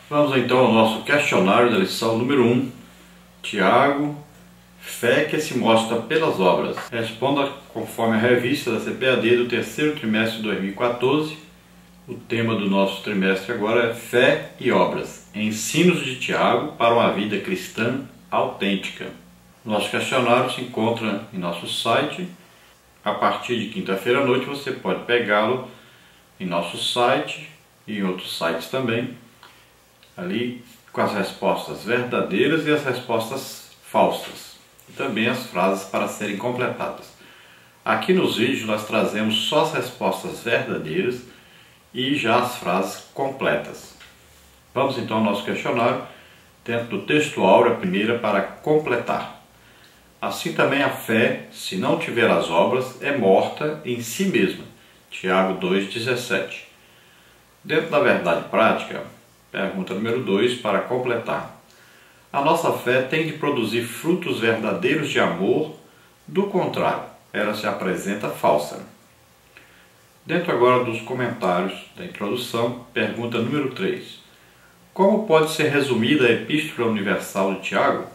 Vamos então ao nosso questionário da lição número 1. Tiago, fé que se mostra pelas obras. Responda conforme a revista da CPAD do terceiro trimestre de 2014. O tema do nosso trimestre agora é Fé e Obras. Ensinos de Tiago para uma vida cristã autêntica. Nosso questionário se encontra em nosso site. A partir de quinta-feira à noite você pode pegá-lo em nosso site e em outros sites também. Ali com as respostas verdadeiras e as respostas falsas. E também as frases para serem completadas. Aqui nos vídeos nós trazemos só as respostas verdadeiras e já as frases completas. Vamos então ao nosso questionário, dentro do texto áureo, a primeira para completar. Assim também a fé, se não tiver as obras, é morta em si mesma. Tiago 2,17. Dentro da verdade prática, pergunta número 2 para completar. A nossa fé tem de produzir frutos verdadeiros de amor, do contrário, ela se apresenta falsa. Dentro agora dos comentários da introdução, pergunta número 3. Como pode ser resumida a Epístola Universal de Tiago?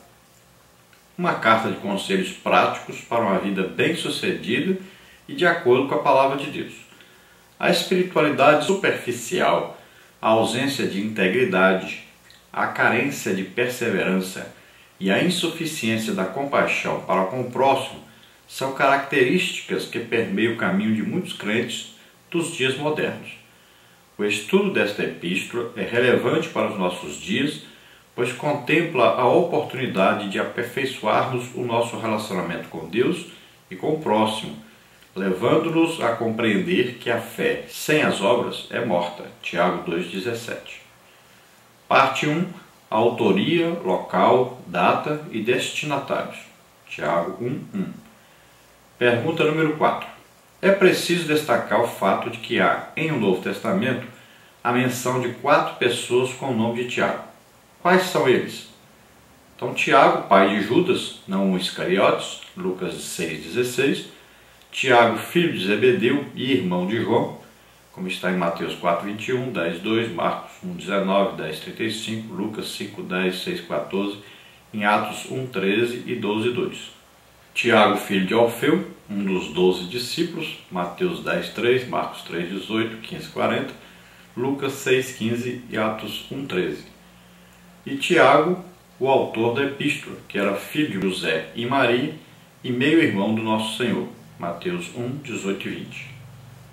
Uma carta de conselhos práticos para uma vida bem-sucedida e de acordo com a Palavra de Deus. A espiritualidade superficial, a ausência de integridade, a carência de perseverança e a insuficiência da compaixão para com o próximo são características que permeiam o caminho de muitos crentes dos dias modernos. O estudo desta epístola é relevante para os nossos dias, pois contempla a oportunidade de aperfeiçoarmos o nosso relacionamento com Deus e com o próximo, levando-nos a compreender que a fé sem as obras é morta. Tiago 2,17. Parte 1. Autoria, local, data e destinatários. Tiago 1:1. Pergunta número 4. É preciso destacar o fato de que há, em o Novo Testamento, a menção de 4 pessoas com o nome de Tiago. Quais são eles? Então, Tiago, pai de Judas, não o Iscariotes, Lucas 6,16. Tiago, filho de Zebedeu e irmão de João, como está em Mateus 4,21, 10,2, Marcos 1,19, 10,35, Lucas 5,10, 6,14, em Atos 1,13 e 12,2. Tiago, filho de Alfeu, um dos 12 discípulos, Mateus 10,3, Marcos 3,18, 15,40, Lucas 6,15 e Atos 1,13. E Tiago, o autor da epístola, que era filho de José e Maria e meio-irmão do nosso Senhor, Mateus 1, 18 e 20.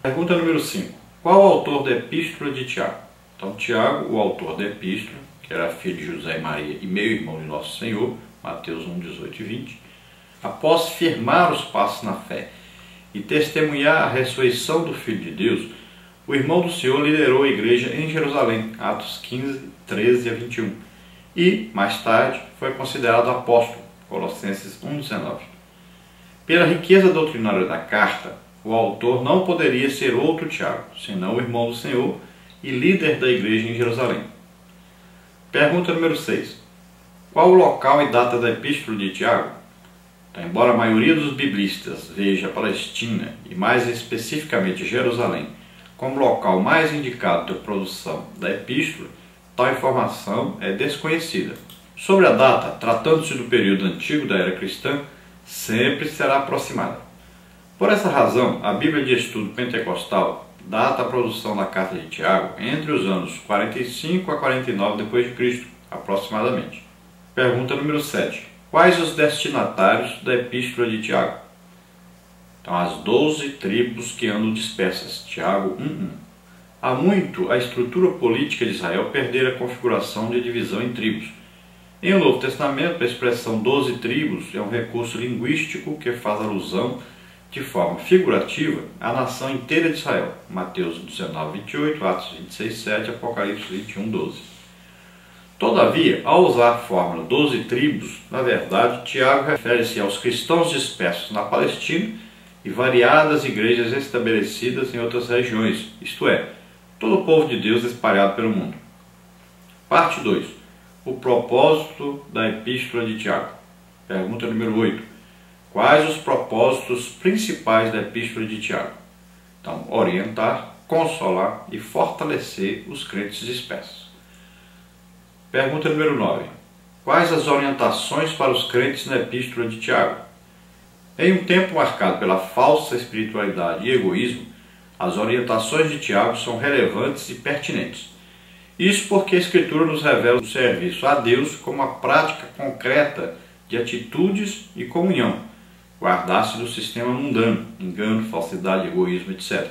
Pergunta número 5. Qual o autor da epístola de Tiago? Então, Tiago, o autor da epístola, que era filho de José e Maria e meio-irmão de nosso Senhor, Mateus 1, 18 e 20, após firmar os passos na fé e testemunhar a ressurreição do Filho de Deus, o irmão do Senhor liderou a igreja em Jerusalém, Atos 15, 13 a 21, e, mais tarde, foi considerado apóstolo, Colossenses 1, 19. Pela riqueza doutrinária da carta, o autor não poderia ser outro Tiago, senão o irmão do Senhor e líder da igreja em Jerusalém. Pergunta número 6. Qual o local e data da epístola de Tiago? Então, embora a maioria dos biblistas veja a Palestina, e mais especificamente Jerusalém, como local mais indicado da produção da epístola, tal informação é desconhecida. Sobre a data, tratando-se do período antigo da era cristã, sempre será aproximada. Por essa razão, a Bíblia de Estudo Pentecostal data a produção da carta de Tiago entre os anos 45 a 49 d.C., aproximadamente. Pergunta número 7. Quais os destinatários da epístola de Tiago? Então, as 12 tribos que andam dispersas. Tiago 1:1. Há muito a estrutura política de Israel perdera a configuração de divisão em tribos. Em o Novo Testamento, a expressão 12 tribos é um recurso linguístico que faz alusão, de forma figurativa, à nação inteira de Israel. Mateus 19:28, Atos 26:7, Apocalipse 21:12. Todavia, ao usar a fórmula 12 tribos, na verdade, Tiago refere-se aos cristãos dispersos na Palestina e variadas igrejas estabelecidas em outras regiões, isto é, todo o povo de Deus espalhado pelo mundo. Parte 2. O propósito da epístola de Tiago. Pergunta número 8. Quais os propósitos principais da epístola de Tiago? Então, orientar, consolar e fortalecer os crentes dispersos. Pergunta número 9. Quais as orientações para os crentes na Epístola de Tiago? Em um tempo marcado pela falsa espiritualidade e egoísmo, as orientações de Tiago são relevantes e pertinentes. Isso porque a Escritura nos revela o serviço a Deus como a prática concreta de atitudes e comunhão, guardar-se do sistema mundano, engano, falsidade, egoísmo, etc.,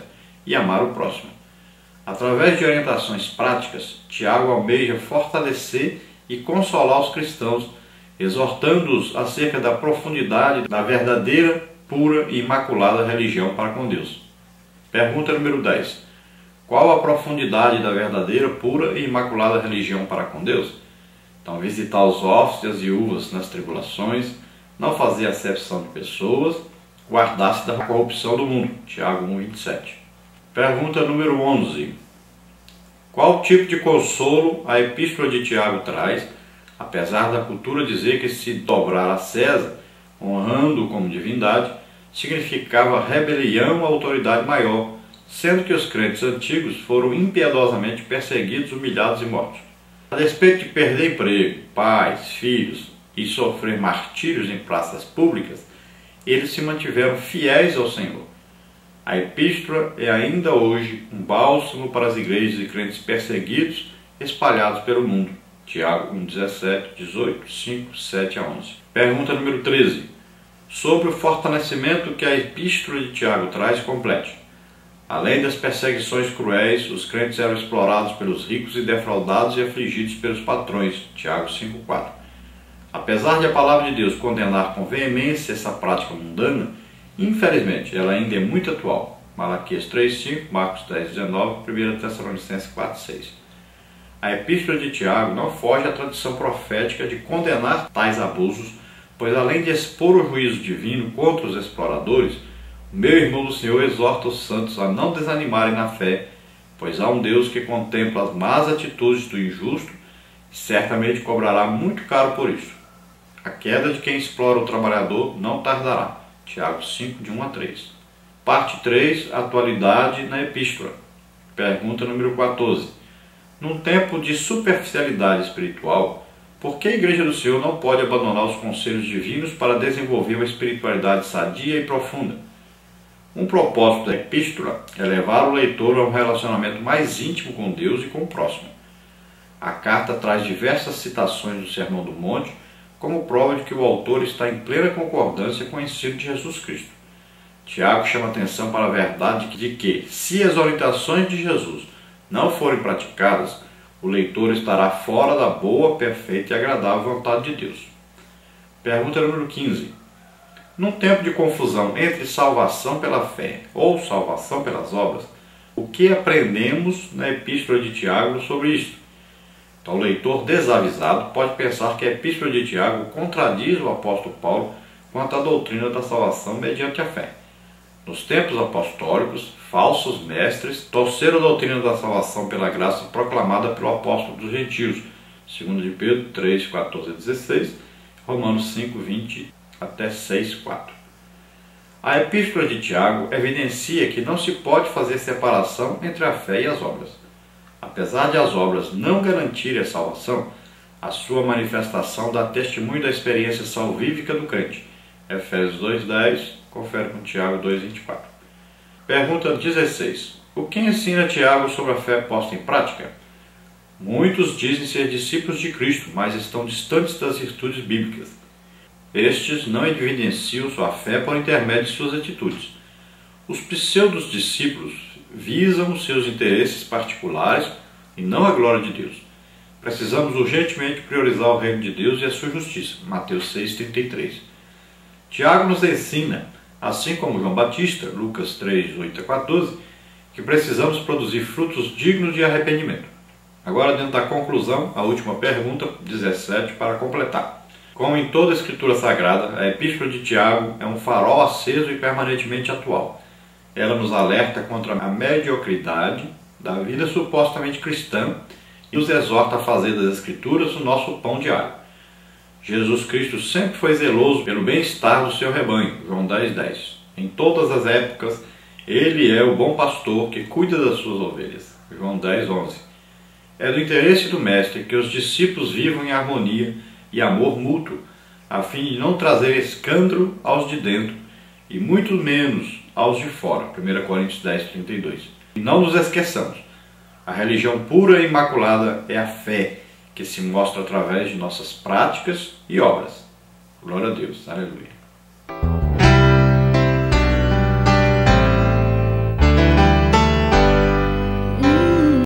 e amar o próximo. Através de orientações práticas, Tiago almeja fortalecer e consolar os cristãos, exortando-os acerca da profundidade da verdadeira, pura e imaculada religião para com Deus. Pergunta número 10. Qual a profundidade da verdadeira, pura e imaculada religião para com Deus? Então, visitar os órfãos e as viúvas nas tribulações, não fazer acepção de pessoas, guardar-se da corrupção do mundo. Tiago 1,27. Pergunta número 11. Qual tipo de consolo a Epístola de Tiago traz, apesar da cultura dizer que se dobrar a César, honrando-o como divindade, significava rebelião à autoridade maior, sendo que os crentes antigos foram impiedosamente perseguidos, humilhados e mortos. A despeito de perder emprego, pais, filhos e sofrer martírios em praças públicas, eles se mantiveram fiéis ao Senhor. A Epístola é ainda hoje um bálsamo para as igrejas e crentes perseguidos espalhados pelo mundo. Tiago 1,17, 18, 5, 7 a 11. Pergunta número 13. Sobre o fortalecimento que a Epístola de Tiago traz, complete. Além das perseguições cruéis, os crentes eram explorados pelos ricos e defraudados e afligidos pelos patrões. Tiago 5,4. Apesar de a palavra de Deus condenar com veemência essa prática mundana, infelizmente ela ainda é muito atual. Malaquias 3,5, Marcos 10,19, 1 Tessalonicenses 4,6. A Epístola de Tiago não foge à tradição profética de condenar tais abusos, pois além de expor o juízo divino contra os exploradores, o meu irmão do Senhor exorta os santos a não desanimarem na fé, pois há um Deus que contempla as más atitudes do injusto e certamente cobrará muito caro por isso. A queda de quem explora o trabalhador não tardará. Tiago 5, de 1 a 3. Parte 3. Atualidade na Epístola. Pergunta número 14. Num tempo de superficialidade espiritual, por que a Igreja do Senhor não pode abandonar os conselhos divinos para desenvolver uma espiritualidade sadia e profunda? Um propósito da Epístola é levar o leitor a um relacionamento mais íntimo com Deus e com o próximo. A carta traz diversas citações do Sermão do Monte, como prova de que o autor está em plena concordância com o ensino de Jesus Cristo. Tiago chama atenção para a verdade de que, se as orientações de Jesus não forem praticadas, o leitor estará fora da boa, perfeita e agradável vontade de Deus. Pergunta número 15. Num tempo de confusão entre salvação pela fé ou salvação pelas obras, o que aprendemos na Epístola de Tiago sobre isto? Então, o leitor desavisado pode pensar que a Epístola de Tiago contradiz o apóstolo Paulo quanto à doutrina da salvação mediante a fé. Nos tempos apostólicos, falsos mestres torceram a doutrina da salvação pela graça proclamada pelo apóstolo dos gentios, 2 de Pedro 3, 14 a 16, Romanos 5, 20 até 6, 4. A Epístola de Tiago evidencia que não se pode fazer separação entre a fé e as obras. Apesar de as obras não garantirem a salvação, a sua manifestação dá testemunho da experiência salvífica do crente. Efésios 2,10, confere com Tiago 2,24. Pergunta 16. O que ensina Tiago sobre a fé posta em prática? Muitos dizem ser discípulos de Cristo, mas estão distantes das virtudes bíblicas. Estes não evidenciam sua fé por intermédio de suas atitudes. Os pseudos discípulos visam os seus interesses particulares e não a glória de Deus. Precisamos urgentemente priorizar o reino de Deus e a sua justiça. Mateus 6,33. Tiago nos ensina, assim como João Batista, Lucas 3, 8 a 14, que precisamos produzir frutos dignos de arrependimento. Agora, dentro da conclusão, a última pergunta, 17, para completar. Como em toda a Escritura Sagrada, a Epístola de Tiago é um farol aceso e permanentemente atual. Ela nos alerta contra a mediocridade da vida supostamente cristã e nos exorta a fazer das Escrituras o nosso pão diário. Jesus Cristo sempre foi zeloso pelo bem-estar do seu rebanho, João 10,10. Em todas as épocas, Ele é o bom pastor que cuida das suas ovelhas, João 10,11. É do interesse do Mestre que os discípulos vivam em harmonia e amor mútuo, a fim de não trazer escândalo aos de dentro e muito menos aos de fora. 1 Coríntios 10:32. E não nos esqueçamos, a religião pura e imaculada é a fé, que se mostra através de nossas práticas e obras. Glória a Deus. Aleluia.